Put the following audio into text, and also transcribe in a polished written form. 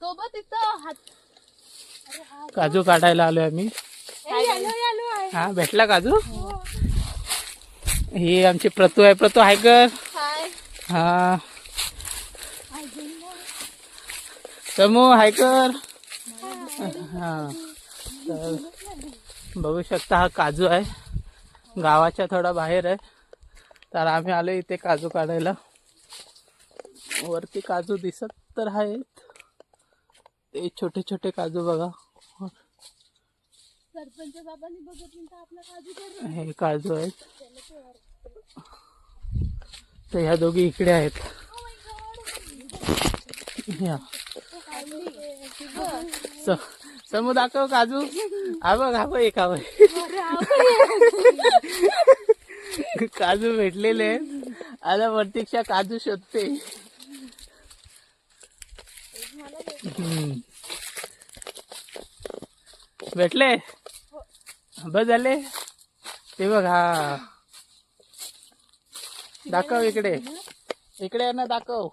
सोबत इथं हात काजू काढायला आलोय आम्ही. हा भेटला काजू. ही आमची प्रतू आहे. प्रतू आहे कर. हा समू हाय कर. हा तर बघू शकता हा काजू आहे. गावाच्या थोडा बाहेर आहे. तर आम्ही आलो इथे काजू काढायला. वरती काजू दिसत तर आहेत. ते छोटे छोटे काजू बघा. सरपंच बाबांनी बघितलं तर आपला काजू हे काजू आहेत. तर ह्या दोघी इकडे आहेत. या समू दाखव काजू. हा बघ एक हवं. काजू भेटलेले आहेत. आता प्रतीक्षा काजू शोधते. भेटले बस झाले. ते बघ. हा दाखव इकडे. इकडे ना दाखव.